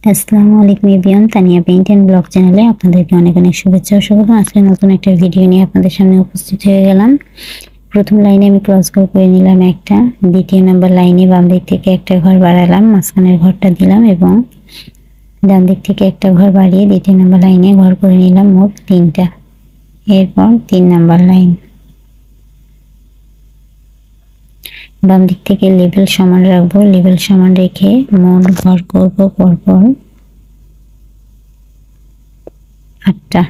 আসসালামু আলাইকুম everyone, Tania paint and blog চ্যানেলে আপনাদেরকে অনেক অনেক শুভেচ্ছা ও স্বাগত। আজকে নতুন একটা ভিডিও নিয়ে আপনাদের সামনে উপস্থিত হয়ে গেলাম। প্রথম লাইনে আমি ক্রস ঘর করে নিলাম একটা, দ্বিতীয় নাম্বার লাইনে বাম দিক থেকে একটা ঘর বাড়ালাম, মাঝখানের ঘরটা দিলাম এবং ডান দিক থেকে একটা ঘর বাড়িয়ে দ্বিতীয় নাম্বার লাইনে ঘর করে নিলাম, মোট তিনটা। এরপর 3 নাম্বার লাইন, বাম দিক থেকে লেভেল সমান রাখবো, লেভেল সমান রেখে মোট ঘর করব পরপর 8টা।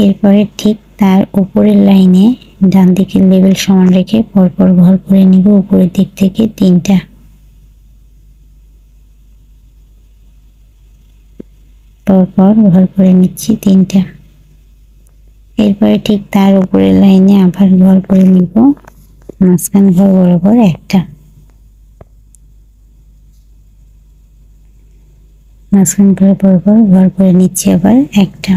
এরপরে ঠিক তার উপরের লাইনে ডান দিকের লেভেল সমান রেখে পরপর ঘর করে নিব, উপরের দিক থেকে 3টা। পরপর ঘর করে নিচ্ছি 3টা। এরপরে ঠিক তার উপরের লাইনে আবার ঘর করে নিব, মাঝখান ঘর বরাবর একটা। মাঝখান ঘর পরপর ঘর করে নিচ্ছি আবার একটা।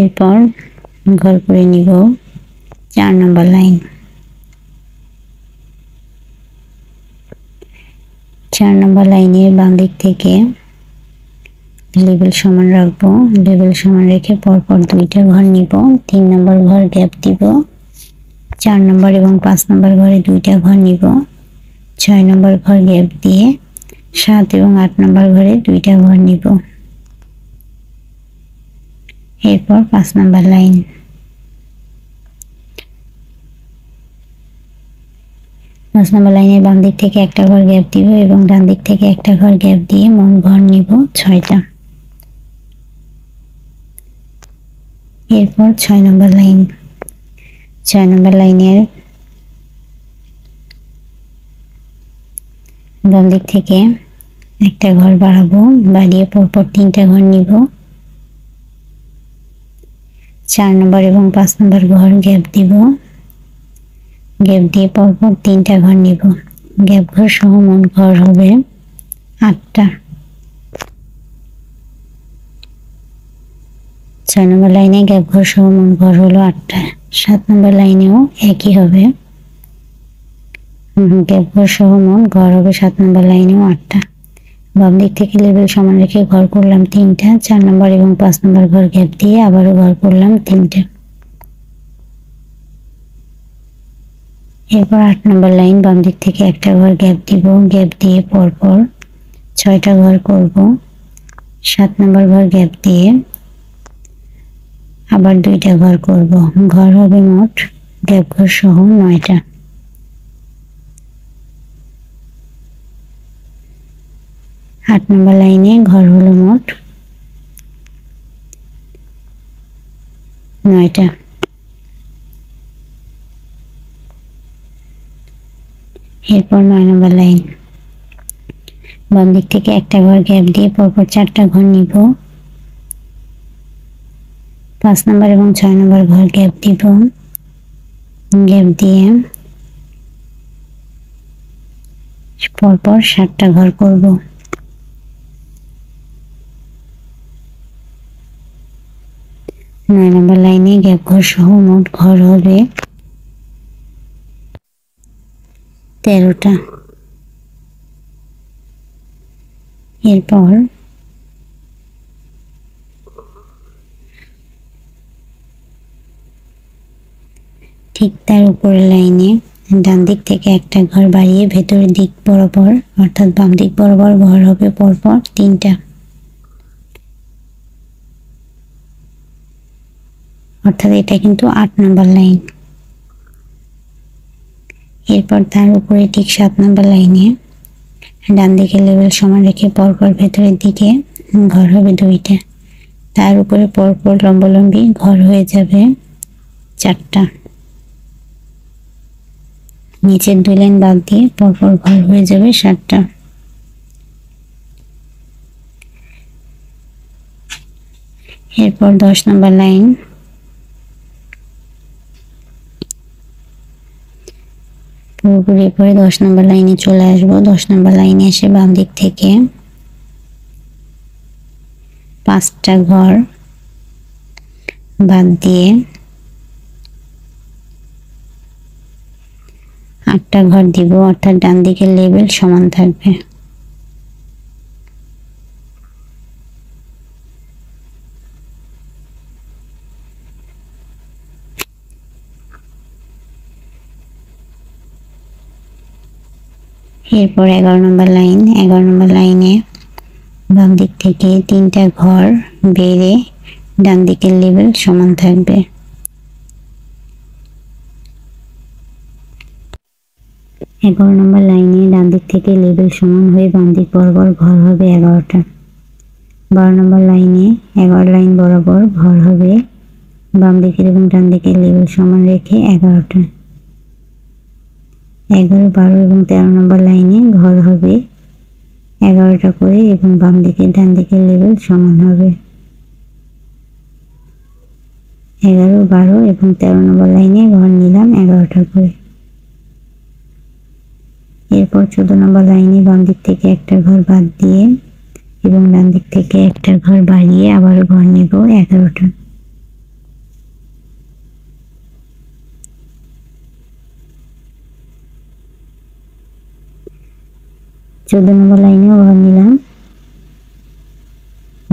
এরপর ঘর করে নিব 4 নম্বর লাইন। 4 নম্বর লাইনের বাম দিক থেকে লেভেল সমান রাখবো, লেভেল সমান রেখে পরপর 2টা ঘর নিব, 3 নম্বর ঘর গ্যাপ দিব, 4 নম্বর এবং 5 নম্বর ঘরে 2টা ঘর নিব, 6 নম্বর ঘর গ্যাপ দিয়ে 7 এবং 8 নম্বর ঘরে 2টা ঘর নিব। এরপর 5 নম্বর লাইন, 5 নম্বর লাইনের বাম দিক থেকে একটা ঘর গ্যাপ দিব এবং ডান দিক থেকে একটা ঘর গ্যাপ দিয়ে মোট ঘর নিব 6টা। এরপর 6 নম্বর লাইন, 6 নম্বর লাইনের বাম দিক থেকে একটা ঘর বাড়াবো, বাড়িয়ে পরপর 3টা ঘর নিব, 4 নম্বর এবং 5 নম্বর ঘর গ্যাপ দিব, গ্যাপ দিয়ে পরপর 3টা ঘর নিব। গ্যাপ ঘর সহ মোট ঘর হবে 8টা। 6 নম্বর লাইনে গ্যাপ ঘর সহ মোট ঘর হলো 8টা। 7 নম্বর লাইনেও একই হবে, গ্যাপ ঘর সহ মোট ঘর হবে 7 নম্বর লাইনেও 8টা। বাম দিক থেকে লেভেল সমান রেখে ঘর করলাম 3টা, 4 নম্বর এবং 5 নম্বর ঘর গ্যাপ দিয়ে আবারও ঘর করলাম 3টা। এরপর 8 নম্বর লাইন, বাম দিক থেকে একটা ঘর গ্যাপ দিব, গ্যাপ দিয়ে পরপর 6টা ঘর করব, 7 নম্বর ঘর গ্যাপ দিয়ে আবার 2টা ঘর করব, ঘর হবে মোট গ্যাপ ঘর সহ 9টা। 8 নম্বর লাইনে ঘর হলো মোট 9টা। এরপর 9 নম্বর লাইন, বাম দিক থেকে একটা ঘর গ্যাপ দিয়ে পরপর 4টা ঘর নিব, 5 নম্বর এবং 6 নম্বর ঘর গ্যাপ দিব, গ্যাপ দিয়ে পরপর 7টা ঘর করব। 9 নম্বর লাইনে গ্যাপ ঘর সহ মোট ঘর হবে 13টা। এরপর ঠিক তার উপরের লাইনে ডান দিক থেকে একটা ঘর বাড়িয়ে ভেতরের দিক বরাবর অর্থাৎ বাম দিক বরাবর ঘর হবে পরপর 3টা, অর্থাৎ এটা কিন্তু 8 নম্বর লাইন। এরপর তার উপরে ঠিক 7 নম্বর লাইনে ডান দিকে লেভেল সমান রেখে পরপর ভেতরের দিকে ঘর হবে 2টা, তার উপরে পরপর লম্বালম্বি ঘর হয়ে যাবে 4টা। নিচের 2 লাইন বাদ দিয়ে পরপর ঘর হয়ে যাবে 7টা। এরপর 10 নম্বর লাইন, পুরোপুরি করে 10 নম্বর লাইনে চলে আসবো। 10 নম্বর লাইনে এসে বাম দিক থেকে 5টা ঘর বাদ দিয়ে 8টা ঘর দিব, অর্থাৎ ডান দিকের লেবেল সমান থাকবে। এরপর 11 নম্বর লাইন, 11 নম্বর লাইনে বাম দিক থেকে 3টা ঘর বেড়ে ডান দিকের লেবেল সমান থাকবে। 11 নম্বর লাইনে ডান দিক থেকে লেবেল সমান হয়ে বাম দিক বরাবর ঘর হবে 11টা। 12 নম্বর লাইনে 11 লাইন বরাবর ঘর হবে বাম দিকের এবং ডান দিকের লেবেল সমান রেখে 11টা। 11, 12 এবং 13 নম্বর লাইনে ঘর হবে 11টা করে এবং বাম দিকে ডান দিকের লেবেল সমান হবে। 11, 12 এবং 13 নম্বর লাইনে ঘর নিলাম 11টা করে। এরপর 14 নম্বর লাইনে বাম দিক থেকে একটা ঘর বাদ দিয়ে এবং ডান দিক থেকে একটা ঘর বাড়িয়ে আবার ঘর নেব 11টা। 14 নম্বর লাইনেও ঘর নিলাম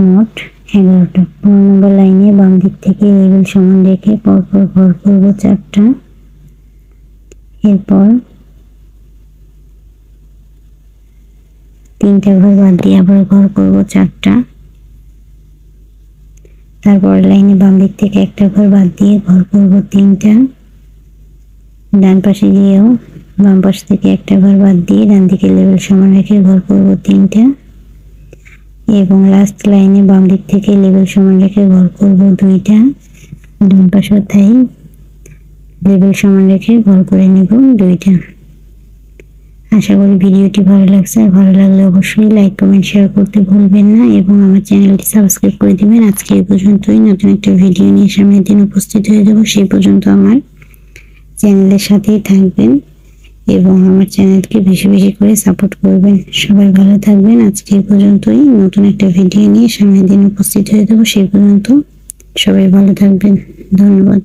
মোট 11টা। 15 নম্বর লাইনে বাম দিক থেকে লেবেল সমান রেখে পরপর ঘর করব 4টা। এরপর 3টা ঘর বাদ দিয়ে আবার ঘর করব 4টা। তারপর লাইনে বাম দিক থেকে একটা ঘর বাদ দিয়ে ঘর করব 3টা। ডান পাশে গিয়েও বাম পাশ থেকে একটা ঘর বাদ দিয়ে ডান দিকে লেবেল সমান রেখে ঘর করব 3টা এবং লাস্ট লাইনে বাম দিক থেকে লেবেল সমান রেখে ঘর করব 2টা। ডান পাশেও তাই লেবেল সমান রেখে ঘর করে নেব 2টা। আশা করি ভিডিওটি ভালো লাগছে, আর ভালো লাগলে অবশ্যই লাইক কমেন্ট শেয়ার করতে ভুলবেন না এবং আমার চ্যানেলটি সাবস্ক্রাইব করে দিবেন। আজকে এই পর্যন্তই, নতুন একটা ভিডিও নিয়ে সামনের দিন উপস্থিত হয়ে যাব। সেই পর্যন্ত আমার চ্যানেলের সাথেই থাকবেন এবং আমার চ্যানেলকে বেশি বেশি করে সাপোর্ট করবেন। সবাই ভালো থাকবেন। আজকে এই পর্যন্তই, নতুন একটা ভিডিও নিয়ে সামনের দিন উপস্থিত হয়ে যাব। সেই পর্যন্ত সবাই ভালো থাকবেন। ধন্যবাদ।